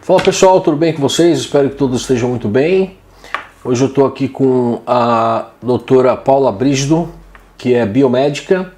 Fala pessoal, tudo bem com vocês? Espero que todos estejam muito bem. Hoje eu estou aqui com a doutora Paula Brígido, que é biomédica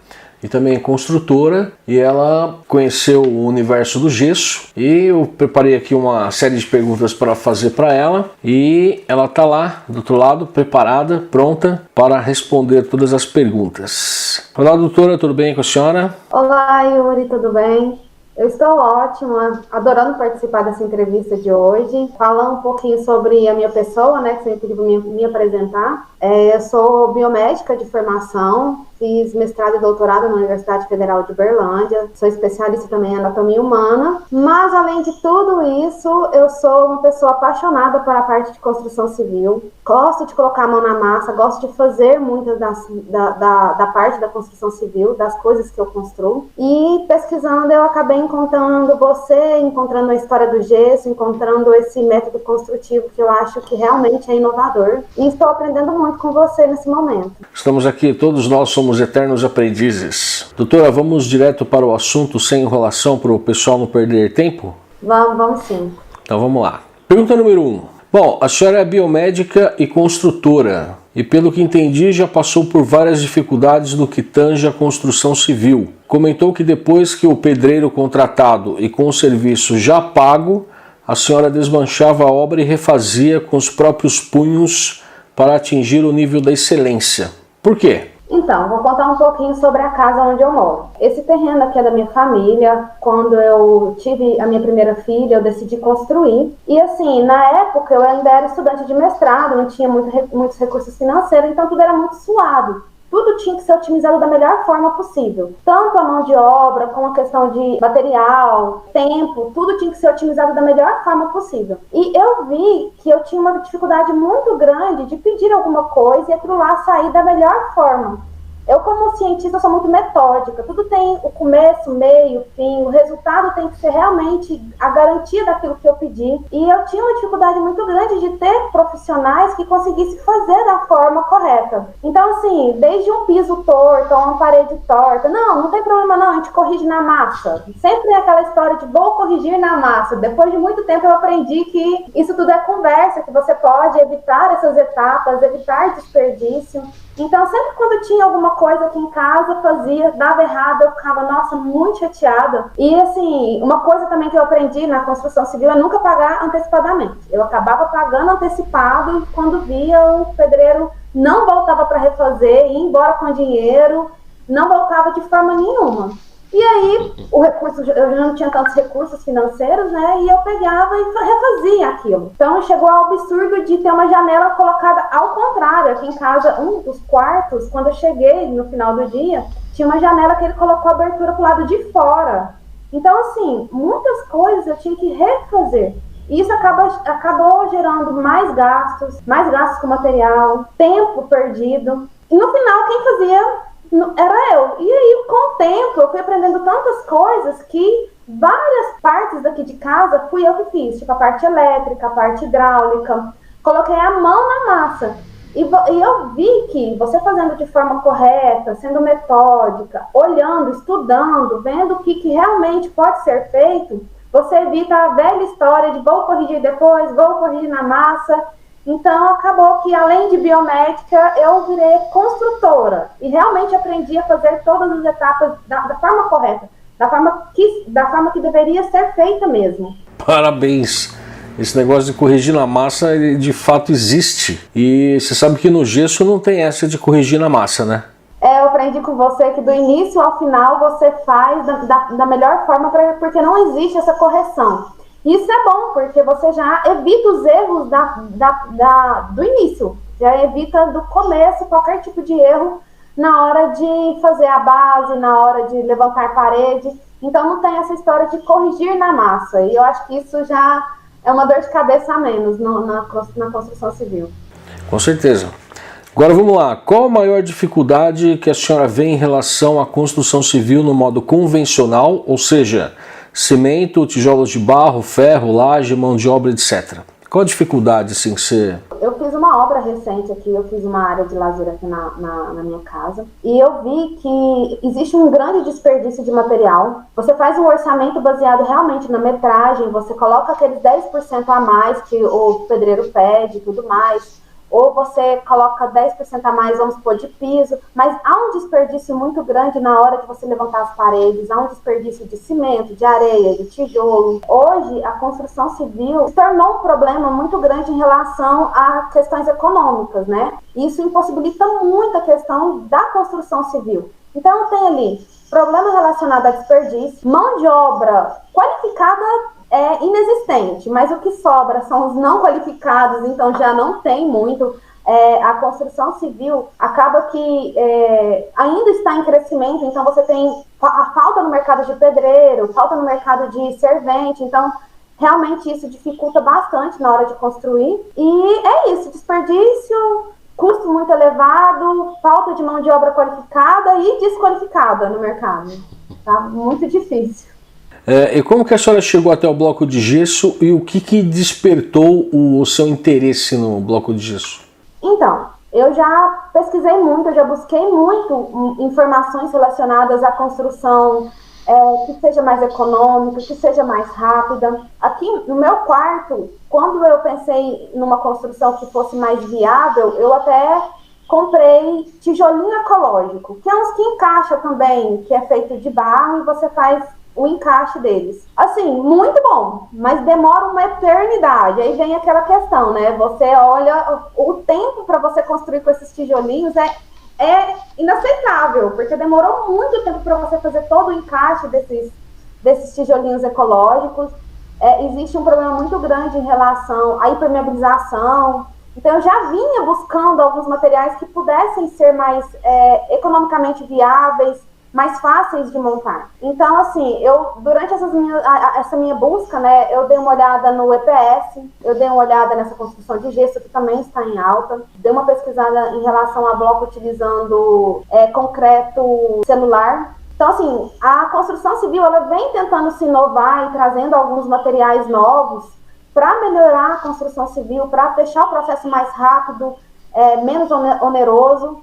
e também construtora, e ela conheceu o universo do gesso e eu preparei aqui uma série de perguntas para fazer para ela e ela está lá do outro lado, preparada, pronta para responder todas as perguntas. Olá doutora, tudo bem com a senhora? Olá Yuri, tudo bem? Eu estou ótima, adorando participar dessa entrevista de hoje, falar um pouquinho sobre a minha pessoa, né, que você pediu para me apresentar. Eu sou biomédica de formação, fiz mestrado e doutorado na Universidade Federal de Uberlândia, sou especialista também em anatomia humana, mas além de tudo isso, eu sou uma pessoa apaixonada pela parte de construção civil, gosto de colocar a mão na massa, gosto de fazer muitas da parte da construção civil, das coisas que eu construo, e pesquisando eu acabei encontrando você, encontrando a história do gesso, encontrando esse método construtivo que eu acho que realmente é inovador, e estou aprendendo muito com você nesse momento. Estamos aqui, todos nós somos eternos aprendizes. Doutora, vamos direto para o assunto sem enrolação para o pessoal não perder tempo? Vamos sim. Então vamos lá. Pergunta número 1. Bom, a senhora é biomédica e construtora e pelo que entendi já passou por várias dificuldades no que tange a construção civil. Comentou que depois que o pedreiro contratado e com o serviço já pago, a senhora desmanchava a obra e refazia com os próprios punhos para atingir o nível da excelência. Por quê? Então, vou contar um pouquinho sobre a casa onde eu moro. Esse terreno aqui é da minha família. Quando eu tive a minha primeira filha, eu decidi construir. E assim, na época eu ainda era estudante de mestrado, não tinha muitos recursos financeiros, então tudo era muito suado. Tudo tinha que ser otimizado da melhor forma possível. Tanto a mão de obra, como a questão de material, tempo, tudo tinha que ser otimizado da melhor forma possível. E eu vi que eu tinha uma dificuldade muito grande de pedir alguma coisa e aquilo lá sair da melhor forma. Eu, como cientista, sou muito metódica. Tudo tem o começo, meio, fim. O resultado tem que ser realmente a garantia daquilo que eu pedi. E eu tinha uma dificuldade muito grande de ter profissionais que conseguissem fazer da forma correta. Então, assim, desde um piso torto, uma parede torta. Não tem problema não, a gente corrige na massa. Sempre é aquela história de vou corrigir na massa. Depois de muito tempo eu aprendi que isso tudo é conversa, que você pode evitar essas etapas, evitar desperdício. Então, sempre quando tinha alguma coisa aqui em casa, dava errado, eu ficava, nossa, muito chateada. E, assim, uma coisa também que eu aprendi na construção civil é nunca pagar antecipadamente. Eu acabava pagando antecipado e quando via o pedreiro não voltava para refazer, ia embora com dinheiro, não voltava de forma nenhuma. E aí, eu já não tinha tantos recursos financeiros, né? E eu pegava e refazia aquilo. Então, chegou ao absurdo de ter uma janela colocada ao contrário. Aqui em casa, um dos quartos, quando eu cheguei no final do dia, tinha uma janela que ele colocou a abertura pro lado de fora. Então, assim, muitas coisas eu tinha que refazer. E isso acabou gerando mais gastos com material, tempo perdido. E no final, quem fazia era eu. E aí, com o tempo, eu fui aprendendo tantas coisas que várias partes daqui de casa fui eu que fiz. Tipo, a parte elétrica, a parte hidráulica. Coloquei a mão na massa. E eu vi que você fazendo de forma correta, sendo metódica, olhando, estudando, vendo o que realmente pode ser feito, você evita a velha história de vou corrigir depois, vou corrigir na massa. Então, acabou que, além de biomédica, eu virei construtora e realmente aprendi a fazer todas as etapas da forma correta, da forma que deveria ser feita mesmo. Parabéns! Esse negócio de corrigir na massa, ele de fato existe. E você sabe que no gesso não tem essa de corrigir na massa, né? Eu aprendi com você que do início ao final você faz da melhor forma, porque não existe essa correção. Isso é bom, porque você já evita os erros do início, já evita do começo qualquer tipo de erro na hora de fazer a base, na hora de levantar parede. Então não tem essa história de corrigir na massa, e eu acho que isso já é uma dor de cabeça a menos na construção civil. Com certeza. Agora vamos lá, qual a maior dificuldade que a senhora vê em relação à construção civil no modo convencional, ou seja, cimento, tijolos de barro, ferro, laje, mão de obra, etc. Qual a dificuldade assim, que você eu fiz uma obra recente aqui, eu fiz uma área de lazer aqui na minha casa, e eu vi que existe um grande desperdício de material. Você faz um orçamento baseado realmente na metragem, você coloca aqueles 10% a mais que o pedreiro pede e tudo mais, ou você coloca 10% a mais, vamos supor, de piso, mas há um desperdício muito grande na hora de você levantar as paredes, há um desperdício de cimento, de areia, de tijolo. Hoje, a construção civil se tornou um problema muito grande em relação a questões econômicas, né? Isso impossibilita muito a questão da construção civil. Então, tem ali problema relacionado a desperdício, mão de obra qualificada é inexistente, mas o que sobra são os não qualificados, então já não tem muito. A construção civil acaba que ainda está em crescimento, então você tem a falta no mercado de pedreiro, falta no mercado de servente, então realmente isso dificulta bastante na hora de construir. E é isso, desperdício, custo muito elevado, falta de mão de obra qualificada e desqualificada no mercado. Tá muito difícil. E como que a senhora chegou até o bloco de gesso e o que despertou o seu interesse no bloco de gesso? Então, eu já pesquisei muito, eu já busquei muito informações relacionadas à construção que seja mais econômica, que seja mais rápida. Aqui no meu quarto, quando eu pensei numa construção que fosse mais viável, eu até comprei tijolinho ecológico, que é uns que encaixa também, que é feito de barro e você faz o encaixe deles. Assim, muito bom, mas demora uma eternidade. Aí vem aquela questão, né? Você olha, o tempo para você construir com esses tijolinhos é inaceitável, porque demorou muito tempo para você fazer todo o encaixe desses tijolinhos ecológicos. Existe um problema muito grande em relação à impermeabilização. Então, eu já vinha buscando alguns materiais que pudessem ser mais economicamente viáveis, mais fáceis de montar. Então, assim, durante essa minha busca, né, eu dei uma olhada no EPS, eu dei uma olhada nessa construção de gesso, que também está em alta, dei uma pesquisada em relação a bloco utilizando concreto celular. Então, assim, a construção civil, ela vem tentando se inovar e trazendo alguns materiais novos para melhorar a construção civil, para deixar o processo mais rápido, menos oneroso.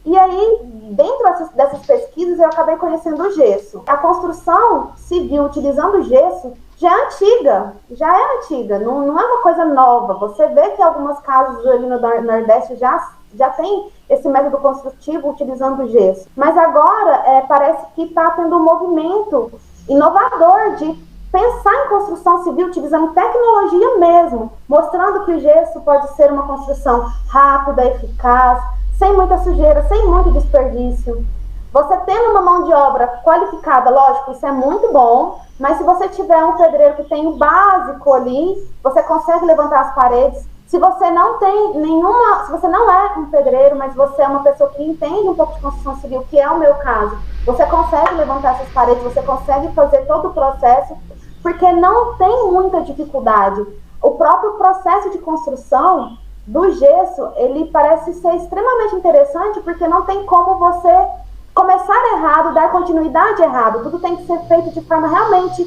E aí, dentro dessas pesquisas, eu acabei conhecendo o gesso. A construção civil utilizando gesso já é antiga, não é uma coisa nova. Você vê que algumas casas ali no Nordeste já tem esse método construtivo utilizando gesso. Mas agora parece que está tendo um movimento inovador de pensar em construção civil utilizando tecnologia mesmo, mostrando que o gesso pode ser uma construção rápida, eficaz, sem muita sujeira, sem muito desperdício. Você tendo uma mão de obra qualificada, lógico, isso é muito bom, mas se você tiver um pedreiro que tem o básico ali, você consegue levantar as paredes. Se você não se você não é um pedreiro, mas você é uma pessoa que entende um pouco de construção civil, que é o meu caso, você consegue levantar essas paredes, você consegue fazer todo o processo, porque não tem muita dificuldade. O próprio processo de construção do gesso, ele parece ser extremamente interessante, porque não tem como você começar errado, dar continuidade errado. Tudo tem que ser feito de forma realmente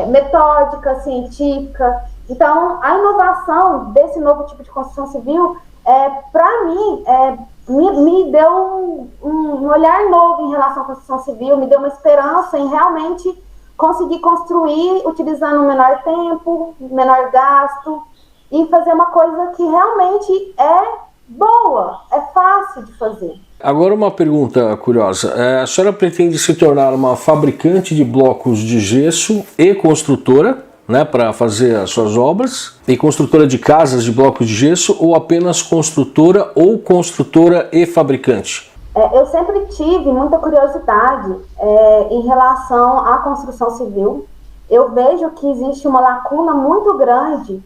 metódica, científica. Então, a inovação desse novo tipo de construção civil, para mim, me deu um olhar novo em relação à construção civil, me deu uma esperança em realmente conseguir construir utilizando um menor tempo, menor gasto, e fazer uma coisa que realmente é boa, é fácil de fazer. Agora uma pergunta curiosa. A senhora pretende se tornar uma fabricante de blocos de gesso e construtora, né, para fazer as suas obras? E construtora de casas de blocos de gesso, ou apenas construtora ou construtora e fabricante? Eu sempre tive muita curiosidade em relação à construção civil. Eu vejo que existe uma lacuna muito grande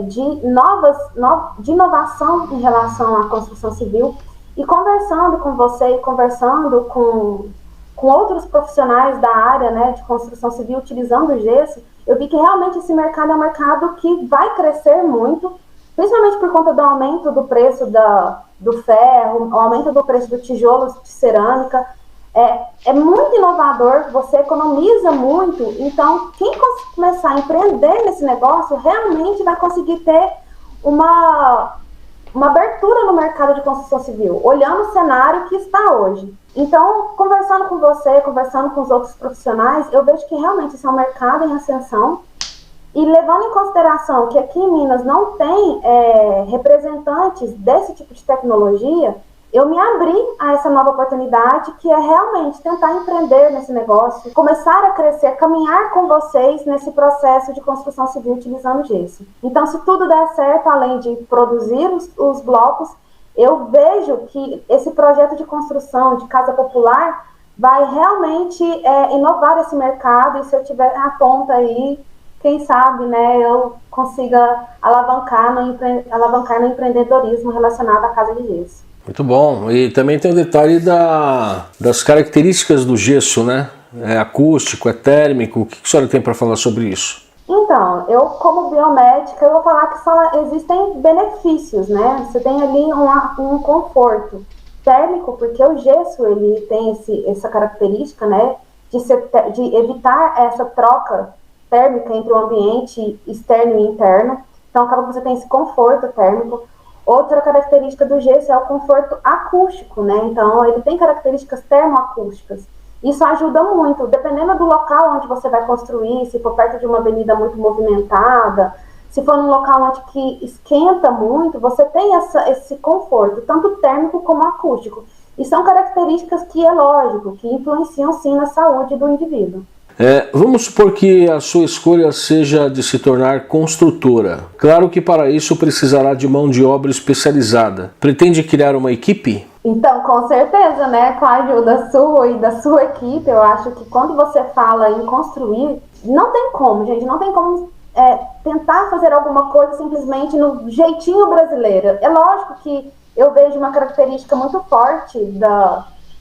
de inovação em relação à construção civil, e conversando com você e conversando com outros profissionais da área, né, de construção civil utilizando o gesso, eu vi que realmente esse mercado é um mercado que vai crescer muito, principalmente por conta do aumento do preço do ferro, o aumento do preço do tijolo de cerâmica. É muito inovador, você economiza muito, então quem começar a empreender nesse negócio realmente vai conseguir ter uma abertura no mercado de construção civil, olhando o cenário que está hoje. Então, conversando com você, conversando com os outros profissionais, eu vejo que realmente isso é um mercado em ascensão, e levando em consideração que aqui em Minas não tem representantes desse tipo de tecnologia, eu me abri a essa nova oportunidade, que é realmente tentar empreender nesse negócio, começar a crescer, caminhar com vocês nesse processo de construção civil utilizando gesso. Então, se tudo der certo, além de produzir os blocos, eu vejo que esse projeto de construção de casa popular vai realmente inovar esse mercado, e se eu tiver a ponta aí, quem sabe, né, eu consiga alavancar no empreendedorismo relacionado à casa de gesso. Muito bom. E também tem o detalhe das características do gesso, né? É acústico, é térmico. O que a senhora tem para falar sobre isso? Então, eu como biomédica, eu vou falar que só existem benefícios, né? Você tem ali um conforto térmico, porque o gesso ele tem essa característica, né, de evitar essa troca térmica entre o ambiente externo e interno. Então, acaba que você tem esse conforto térmico. Outra característica do gesso é o conforto acústico, né? Então, ele tem características termoacústicas. Isso ajuda muito, dependendo do local onde você vai construir, se for perto de uma avenida muito movimentada, se for num local onde que esquenta muito, você tem esse conforto, tanto térmico como acústico. E são características que, é lógico, que influenciam sim na saúde do indivíduo. Vamos supor que a sua escolha seja de se tornar construtora. Claro que para isso precisará de mão de obra especializada. Pretende criar uma equipe? Então, com certeza, né? Com a ajuda sua e da sua equipe, eu acho que quando você fala em construir, não tem como, gente, não tem como tentar fazer alguma coisa simplesmente no jeitinho brasileiro. É lógico que eu vejo uma característica muito forte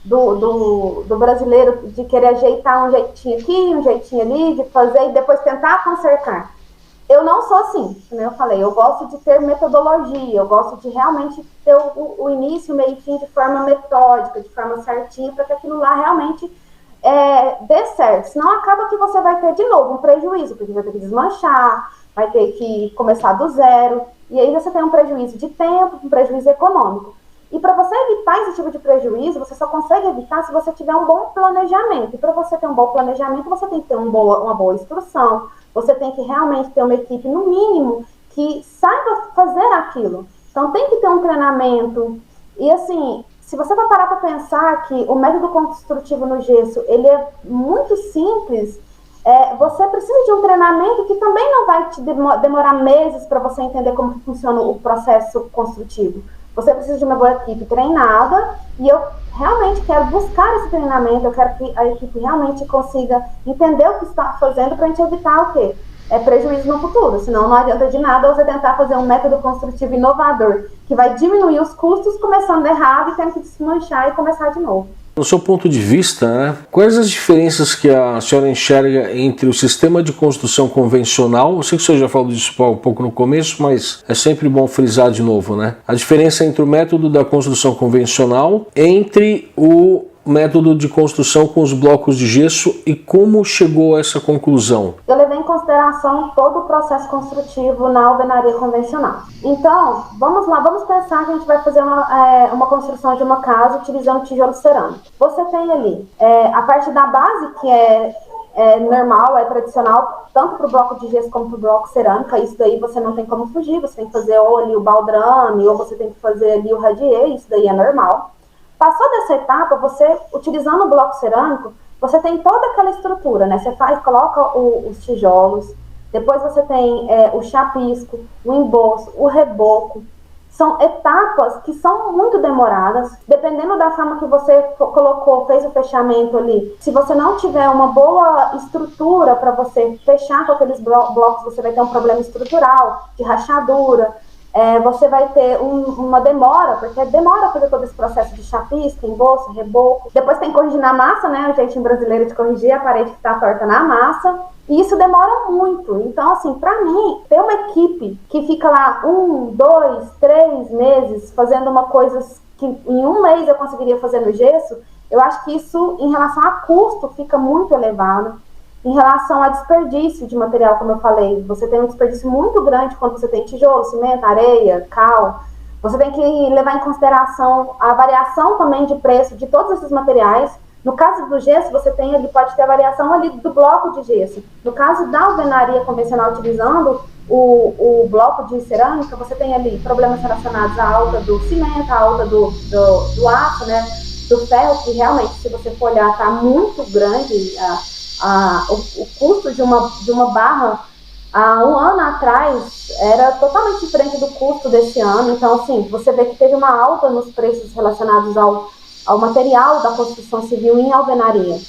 do brasileiro de querer ajeitar um jeitinho aqui, um jeitinho ali, de fazer e depois tentar consertar. Eu não sou assim, como eu falei, eu gosto de ter metodologia, eu gosto de realmente ter o início, o meio e fim de forma metódica, de forma certinha, para que aquilo lá realmente dê certo. Senão acaba que você vai ter de novo um prejuízo, porque vai ter que desmanchar, vai ter que começar do zero, e aí você tem um prejuízo de tempo, um prejuízo econômico. E para você evitar esse tipo de prejuízo, você só consegue evitar se você tiver um bom planejamento. E para você ter um bom planejamento, você tem que ter uma boa instrução, você tem que realmente ter uma equipe, no mínimo, que saiba fazer aquilo. Então tem que ter um treinamento. E assim, se você vai parar para pensar que o método construtivo no gesso, ele é muito simples, você precisa de um treinamento que também não vai te demorar meses para você entender como que funciona o processo construtivo. Você precisa de uma boa equipe treinada, e eu realmente quero buscar esse treinamento, eu quero que a equipe realmente consiga entender o que está fazendo para a gente evitar o quê? Prejuízo no futuro, senão não adianta de nada você tentar fazer um método construtivo inovador, que vai diminuir os custos começando errado e tendo que desmanchar e começar de novo. No seu ponto de vista, né, quais as diferenças que a senhora enxerga entre o sistema de construção convencional? Eu sei que o senhor já falou disso um pouco no começo, mas é sempre bom frisar de novo, né? A diferença entre o método da construção convencional entre o método de construção com os blocos de gesso e como chegou a essa conclusão? Eu levei em consideração todo o processo construtivo na alvenaria convencional. Então, vamos lá, vamos pensar que a gente vai fazer uma construção de uma casa utilizando tijolo cerâmico. Você tem ali a parte da base, que é normal, é tradicional, tanto para o bloco de gesso como para o bloco cerâmica. Isso daí você não tem como fugir, você tem que fazer ou ali o baldrame, ou você tem que fazer ali o radier, isso daí é normal. Passou dessa etapa, você, utilizando o bloco cerâmico, você tem toda aquela estrutura, né? Você coloca os tijolos, depois você tem o chapisco, o emboço, o reboco. São etapas que são muito demoradas, dependendo da forma que você fez o fechamento ali. Se você não tiver uma boa estrutura para você fechar com aqueles blocos, você vai ter um problema estrutural, de rachadura. Você vai ter uma demora, porque demora fazer todo esse processo de chapisco, emboço, reboco. Depois tem que corrigir na massa, né? O jeitinho brasileiro de corrigir a parede que está torta na massa. E isso demora muito. Então, assim, para mim, ter uma equipe que fica lá 1, 2, 3 meses fazendo uma coisa que em um mês eu conseguiria fazer no gesso, eu acho que isso, em relação a custo, fica muito elevado. Em relação a desperdício de material, como eu falei, você tem um desperdício muito grande quando você tem tijolo, cimento, areia, cal. Você tem que levar em consideração a variação também de preço de todos esses materiais. No caso do gesso, você tem ali, pode ter a variação ali do bloco de gesso. No caso da alvenaria convencional, utilizando o bloco de cerâmica, você tem ali problemas relacionados à alta do cimento, à alta do aço, né, do ferro, que realmente, se você for olhar, está muito grande. O custo de uma barra há um ano atrás era totalmente diferente do custo desse ano. Então, assim, você vê que teve uma alta nos preços relacionados ao material da construção civil em alvenaria.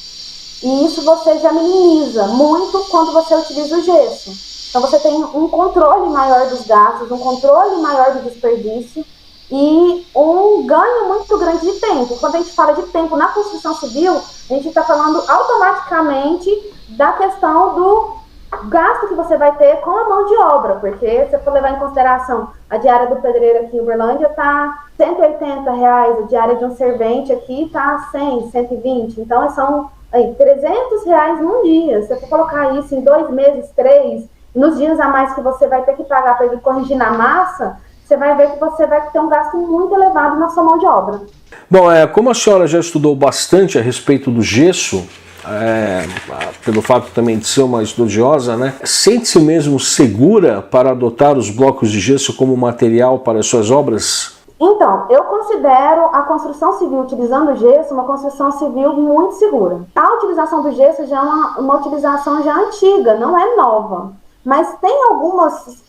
E isso você já minimiza muito quando você utiliza o gesso. Então, você tem um controle maior dos gastos, um controle maior do desperdício e um ganho muito grande de tempo. Quando a gente fala de tempo na construção civil, a gente está falando automaticamente da questão do gasto que você vai ter com a mão de obra, porque se você for levar em consideração a diária do pedreiro aqui em Uberlândia está R$180, a diária de um servente aqui está 100, 120, então são R$300 num dia. Se você for colocar isso em 2 meses, 3, nos dias a mais que você vai ter que pagar para ele corrigir na massa, você vai ver que você vai ter um gasto muito elevado na sua mão de obra. Bom, como a senhora já estudou bastante a respeito do gesso, pelo fato também de ser uma estudiosa, né? Sente-se mesmo segura para adotar os blocos de gesso como material para as suas obras? Então, eu considero a construção civil utilizando o gesso uma construção civil muito segura. A utilização do gesso já é uma utilização já antiga, não é nova. Mas tem algumas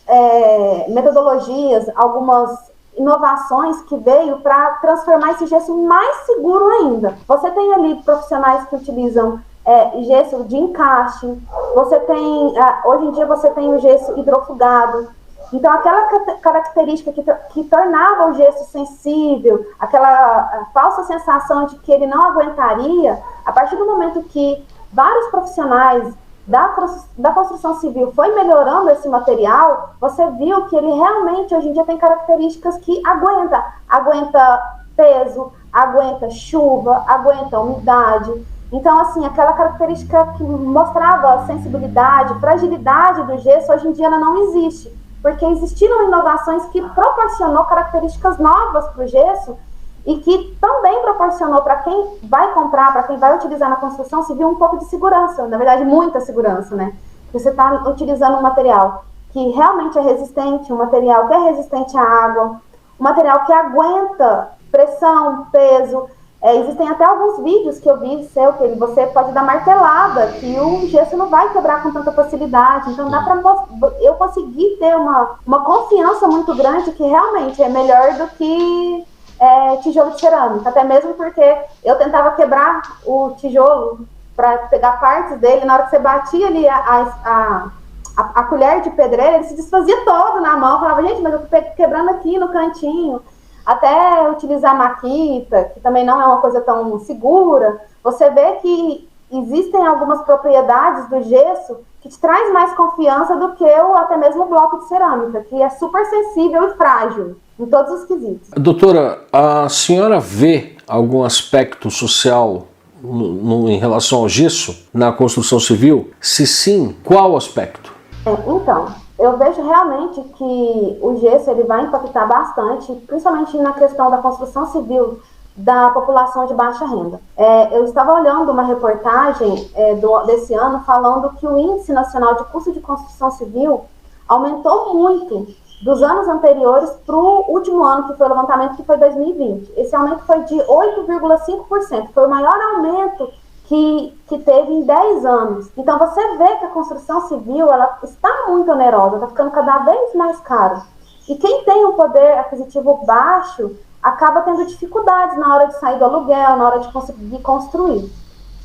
metodologias, algumas inovações que veio para transformar esse gesso mais seguro ainda. Você tem ali profissionais que utilizam gesso de encaixe, você tem, hoje em dia você tem o gesso hidrofugado. Então aquela característica que tornava o gesso sensível, aquela falsa sensação de que ele não aguentaria, a partir do momento que vários profissionais da construção civil foi melhorando esse material, você viu que ele realmente hoje em dia tem características que aguenta peso, aguenta chuva, aguenta umidade. Então, assim, aquela característica que mostrava sensibilidade, fragilidade do gesso, hoje em dia ela não existe, porque existiram inovações que proporcionou características novas para o gesso e que também proporcionou para quem vai comprar, para quem vai utilizar na construção civil, um pouco de segurança, na verdade muita segurança, né? Você está utilizando um material que realmente é resistente, um material que é resistente à água, um material que aguenta pressão, peso. Existem até alguns vídeos que eu vi seu, que você pode dar martelada, que o gesso não vai quebrar com tanta facilidade. Então dá para eu conseguir ter uma confiança muito grande que realmente é melhor do que tijolo de cerâmica, até mesmo porque eu tentava quebrar o tijolo para pegar partes dele, na hora que você batia ali a colher de pedreiro, ele se desfazia todo na mão. Eu falava, gente, mas eu tô quebrando aqui no cantinho. Até utilizar maquita, que também não é uma coisa tão segura, você vê que existem algumas propriedades do gesso que te traz mais confiança do que até mesmo o bloco de cerâmica, que é super sensível e frágil em todos os quesitos. Doutora, a senhora vê algum aspecto social em relação ao gesso na construção civil? Se sim, qual aspecto? Então, eu vejo realmente que o gesso ele vai impactar bastante, principalmente na questão da construção civil da população de baixa renda. Eu estava olhando uma reportagem desse ano falando que o Índice Nacional de Custo de Construção Civil aumentou muito dos anos anteriores para o último ano, que foi o levantamento, que foi 2020. Esse aumento foi de 8,5%, foi o maior aumento que teve em 10 anos. Então você vê que a construção civil ela está muito onerosa, está ficando cada vez mais caro. E quem tem um poder aquisitivo baixo acaba tendo dificuldades na hora de sair do aluguel, na hora de conseguir construir.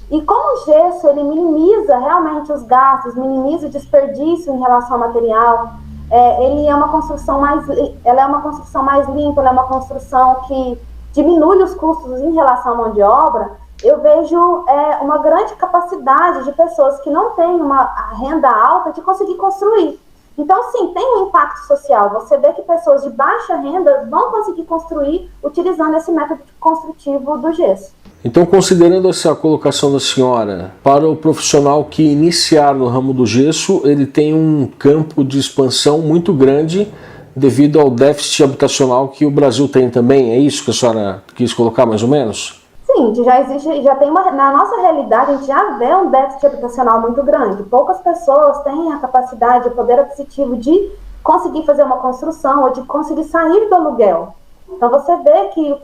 E como o gesso ele minimiza realmente os gastos, minimiza o desperdício em relação ao material, ela é uma construção mais limpa, ela é uma construção que diminui os custos em relação à mão de obra. Eu vejo uma grande capacidade de pessoas que não têm uma renda alta de conseguir construir. Então, sim, tem um impacto social. Você vê que pessoas de baixa renda vão conseguir construir utilizando esse método construtivo do gesso. Então, considerando essa colocação da senhora, para o profissional que iniciar no ramo do gesso, ele tem um campo de expansão muito grande devido ao déficit habitacional que o Brasil tem também. É isso que a senhora quis colocar mais ou menos? Sim, já tem na nossa realidade a gente já vê um déficit habitacional muito grande. Poucas pessoas têm a capacidade, o poder aquisitivo de conseguir fazer uma construção ou de conseguir sair do aluguel. Então você vê que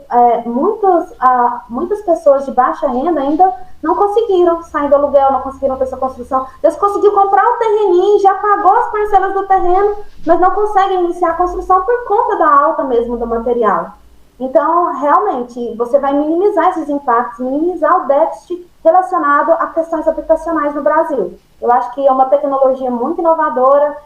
muitas pessoas de baixa renda ainda não conseguiram sair do aluguel, não conseguiram ter essa construção. Eles conseguiram comprar um terreninho, já pagou as parcelas do terreno, mas não conseguem iniciar a construção por conta da alta mesmo do material. Então, realmente, você vai minimizar esses impactos, minimizar o déficit relacionado a questões habitacionais no Brasil. Eu acho que é uma tecnologia muito inovadora,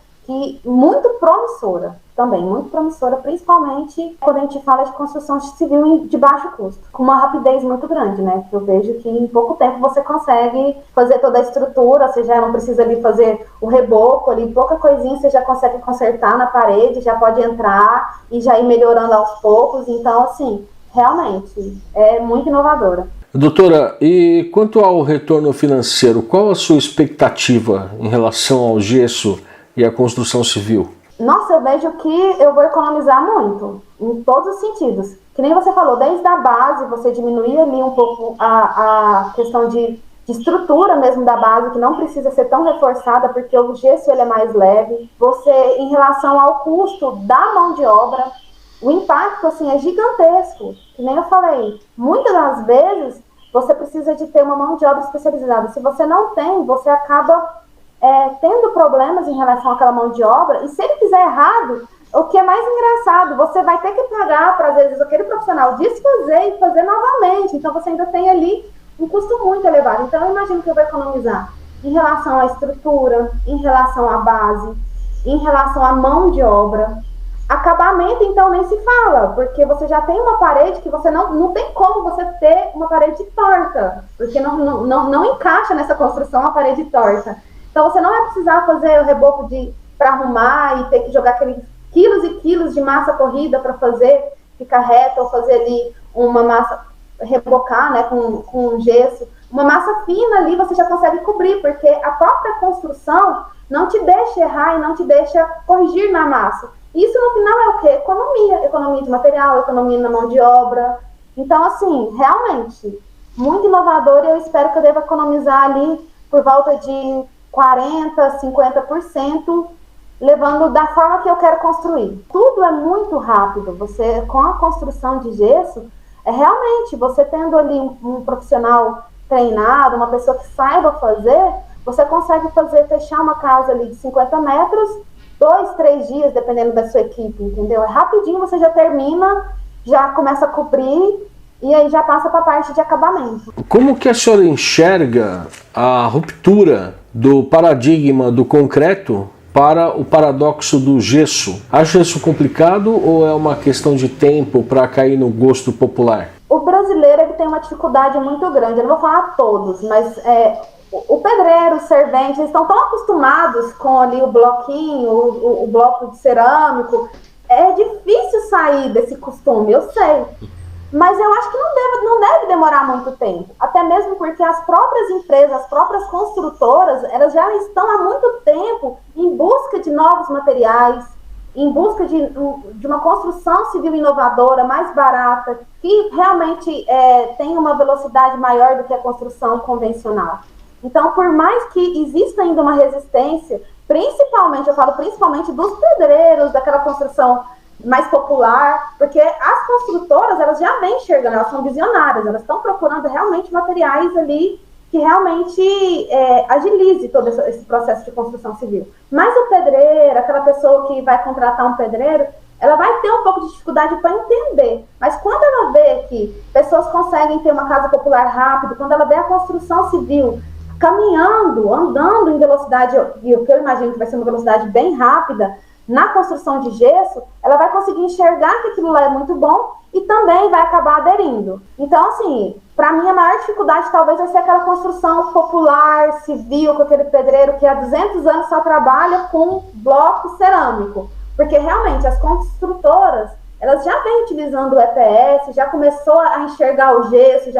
muito promissora também, muito promissora, principalmente quando a gente fala de construção civil de baixo custo, com uma rapidez muito grande, né? Eu vejo que em pouco tempo você consegue fazer toda a estrutura, você já não precisa ali fazer o reboco, ali pouca coisinha você já consegue consertar na parede, já pode entrar e já ir melhorando aos poucos. Então, assim, realmente é muito inovadora. Doutora, e quanto ao retorno financeiro, qual a sua expectativa em relação ao gesso e à construção civil? Nossa, eu vejo que eu vou economizar muito, em todos os sentidos. Que nem você falou, desde a base, você diminuir ali um pouco a questão de estrutura mesmo da base, que não precisa ser tão reforçada, porque o gesso ele é mais leve. Você, em relação ao custo da mão de obra, o impacto assim, é gigantesco. Que nem eu falei, muitas das vezes você precisa de ter uma mão de obra especializada. Se você não tem, você acaba tendo problemas em relação àquela mão de obra, e se ele fizer errado, o que é mais engraçado, você vai ter que pagar para, às vezes, aquele profissional desfazer e fazer novamente. Então, você ainda tem ali um custo muito elevado. Então, eu imagino que eu vou economizar em relação à estrutura, em relação à base, em relação à mão de obra. Acabamento, então, nem se fala, porque você já tem uma parede que você não tem como você ter uma parede torta, porque não encaixa nessa construção a parede torta. Então, você não vai precisar fazer o reboco para arrumar e ter que jogar aqueles quilos e quilos de massa corrida para fazer ficar reto, ou fazer ali uma massa, rebocar, né, com gesso. Uma massa fina ali você já consegue cobrir, porque a própria construção não te deixa errar e não te deixa corrigir na massa. Isso, no final, é o quê? Economia. Economia de material, economia na mão de obra. Então, assim, realmente, muito inovador, e eu espero que eu deva economizar ali por volta de 40%, 50%, levando da forma que eu quero construir. Tudo é muito rápido. Você, com a construção de gesso, realmente, você tendo ali um profissional treinado, uma pessoa que saiba fazer, você consegue fechar uma casa ali de 50 metros, 2, 3 dias, dependendo da sua equipe, entendeu? É rapidinho, você já termina, já começa a cobrir, e aí já passa para a parte de acabamento. Como que a senhora enxerga a ruptura do paradigma do concreto para o paradoxo do gesso? Acha isso complicado ou é uma questão de tempo para cair no gosto popular? O brasileiro ele tem uma dificuldade muito grande, eu não vou falar todos, mas o pedreiro, o servente, eles estão tão acostumados com ali o bloquinho, o bloco de cerâmico. É difícil sair desse costume, eu sei. Mas eu acho que não deve demorar muito tempo. Até mesmo porque as próprias empresas, as próprias construtoras, elas já estão há muito tempo em busca de novos materiais, em busca de uma construção civil inovadora, mais barata, que realmente tem uma velocidade maior do que a construção convencional. Então, por mais que exista ainda uma resistência, principalmente dos pedreiros, daquela construção mais popular, porque as construtoras, elas já vêm enxergando, elas são visionárias, elas estão procurando realmente materiais ali que realmente agilize todo esse processo de construção civil. Mas o pedreiro, aquela pessoa que vai contratar um pedreiro, ela vai ter um pouco de dificuldade para entender. Mas quando ela vê que pessoas conseguem ter uma casa popular rápido, quando ela vê a construção civil caminhando, andando em velocidade, e o que eu imagino que vai ser uma velocidade bem rápida, na construção de gesso, ela vai conseguir enxergar que aquilo lá é muito bom e também vai acabar aderindo. Então, assim, para mim a maior dificuldade talvez vai ser aquela construção popular, civil, com aquele pedreiro que há 200 anos só trabalha com bloco cerâmico. Porque realmente as construtoras, elas já vêm utilizando o EPS, já começou a enxergar o gesso,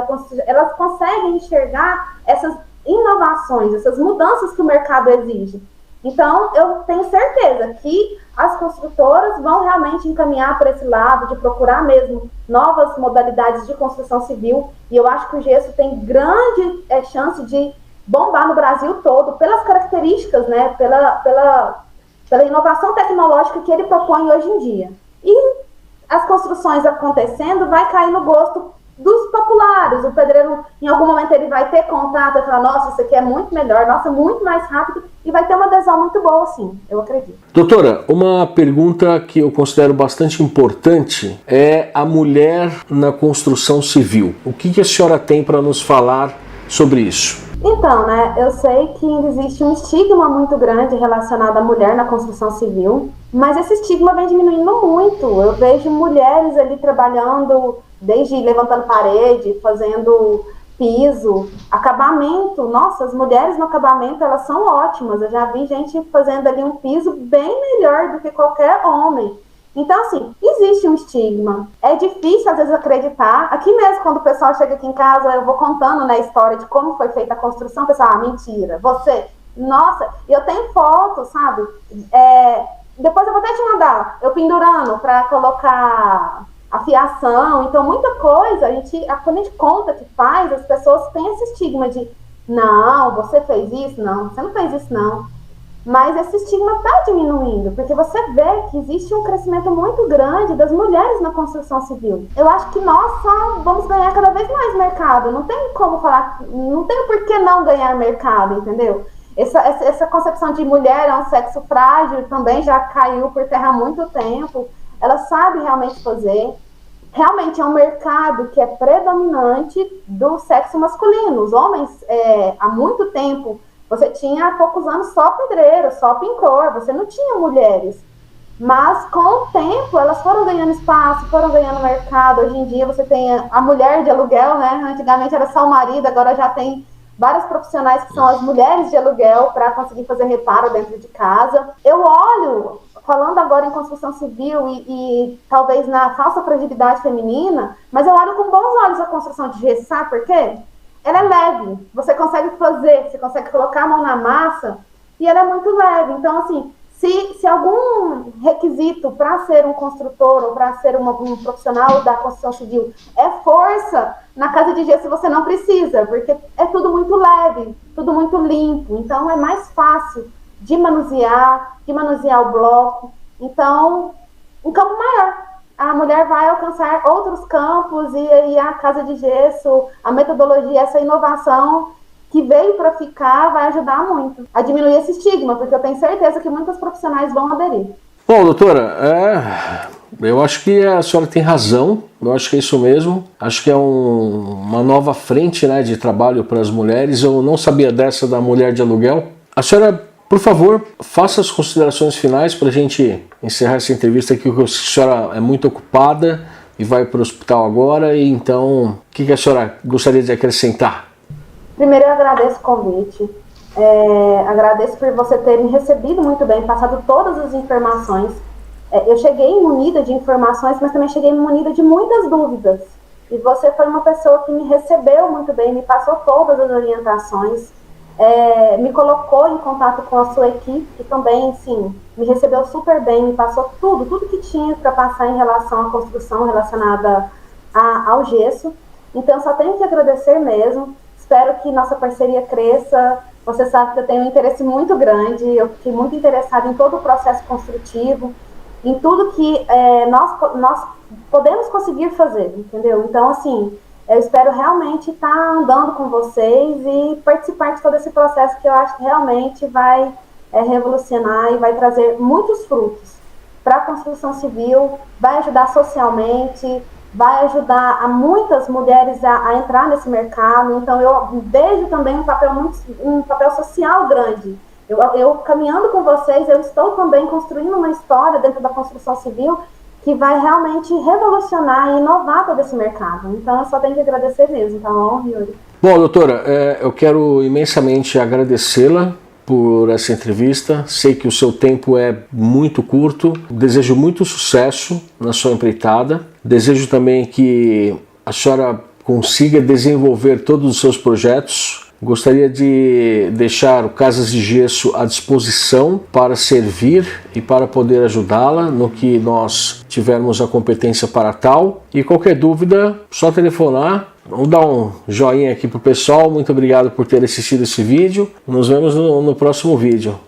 elas conseguem enxergar essas inovações, essas mudanças que o mercado exige. Então, eu tenho certeza que as construtoras vão realmente encaminhar para esse lado de procurar mesmo novas modalidades de construção civil, e eu acho que o gesso tem grande chance de bombar no Brasil todo, pelas características, né, pela inovação tecnológica que ele propõe hoje em dia. E as construções acontecendo, vai cair no gosto dos populares. O pedreiro, em algum momento, ele vai ter contato, vai falar, nossa, isso aqui é muito melhor, nossa, muito mais rápido, e vai ter uma adesão muito boa, sim, eu acredito. Doutora, uma pergunta que eu considero bastante importante é a mulher na construção civil. O que a senhora tem para nos falar sobre isso? Então, né, eu sei que existe um estigma muito grande relacionado à mulher na construção civil, mas esse estigma vem diminuindo muito. Eu vejo mulheres ali trabalhando, desde levantando parede, fazendo piso, acabamento. Nossa, as mulheres no acabamento, elas são ótimas. Eu já vi gente fazendo ali um piso bem melhor do que qualquer homem. Então, assim, existe um estigma. É difícil, às vezes, acreditar. Aqui mesmo, quando o pessoal chega aqui em casa, eu vou contando, né, a história de como foi feita a construção, o pessoal, mentira, você... Nossa, eu tenho fotos, sabe? Depois eu vou até te mandar, eu pendurando para colocar a fiação. Então, muita coisa, quando a gente conta que faz, as pessoas têm esse estigma de não, você fez isso? Não, você não fez isso, não. Mas esse estigma está diminuindo, porque você vê que existe um crescimento muito grande das mulheres na construção civil. Eu acho que nós só vamos ganhar cada vez mais mercado. Não tem como falar, não tem por que não ganhar mercado, entendeu? Essa concepção de mulher é um sexo frágil também já caiu por terra há muito tempo. Ela sabe realmente fazer. Realmente é um mercado que é predominante do sexo masculino. Os homens, há muito tempo, você tinha há poucos anos só pedreiro, só pintor, você não tinha mulheres. Mas com o tempo elas foram ganhando espaço, foram ganhando mercado. Hoje em dia você tem a mulher de aluguel, né? Antigamente era só o marido, agora já tem vários profissionais que são as mulheres de aluguel para conseguir fazer reparo dentro de casa. Eu olho, falando agora em construção civil e talvez na falsa fragilidade feminina, mas eu olho com bons olhos a construção de gesso, sabe por quê? Ela é leve, você consegue fazer, você consegue colocar a mão na massa e ela é muito leve. Então, assim, se algum requisito para ser um construtor ou para ser um profissional da construção civil é força, na casa de gesso você não precisa, porque é tudo muito leve, tudo muito limpo. Então, é mais fácil de manusear o bloco. Então, um campo maior. A mulher vai alcançar outros campos e a casa de gesso, a metodologia, essa inovação que veio para ficar vai ajudar muito a diminuir esse estigma, porque eu tenho certeza que muitos profissionais vão aderir. Bom, doutora, eu acho que a senhora tem razão, eu acho que é isso mesmo. Acho que é uma nova frente, né, de trabalho para as mulheres. Eu não sabia dessa da mulher de aluguel. A senhora, por favor, faça as considerações finais para a gente encerrar essa entrevista aqui, porque a senhora é muito ocupada e vai para o hospital agora, e então, o que a senhora gostaria de acrescentar? Primeiro, eu agradeço o convite, agradeço por você ter me recebido muito bem, passado todas as informações. Eu cheguei munida de informações, mas também cheguei munida de muitas dúvidas, e você foi uma pessoa que me recebeu muito bem, me passou todas as orientações, me colocou em contato com a sua equipe, que também, sim, me recebeu super bem, me passou tudo que tinha para passar em relação à construção relacionada ao gesso. Então, só tenho que agradecer mesmo. Espero que nossa parceria cresça. Você sabe que eu tenho um interesse muito grande, eu fiquei muito interessada em todo o processo construtivo, em tudo que nós podemos conseguir fazer, entendeu? Então, assim, eu espero realmente estar andando com vocês e participar de todo esse processo que eu acho que realmente vai revolucionar e vai trazer muitos frutos para a construção civil, vai ajudar socialmente, vai ajudar a muitas mulheres a entrar nesse mercado. Então eu vejo também um papel social grande. Eu caminhando com vocês, eu estou também construindo uma história dentro da construção civil que vai realmente revolucionar e inovar todo esse mercado. Então eu só tenho que agradecer mesmo, tá bom, Yuri? Bom, doutora, eu quero imensamente agradecê-la por essa entrevista. Sei que o seu tempo é muito curto. Desejo muito sucesso na sua empreitada. Desejo também que a senhora consiga desenvolver todos os seus projetos. Gostaria de deixar o Casas de Gesso à disposição para servir e para poder ajudá-la no que nós tivermos a competência para tal. E qualquer dúvida, só telefonar. Vamos dar um joinha aqui pro pessoal. Muito obrigado por ter assistido esse vídeo. Nos vemos no próximo vídeo.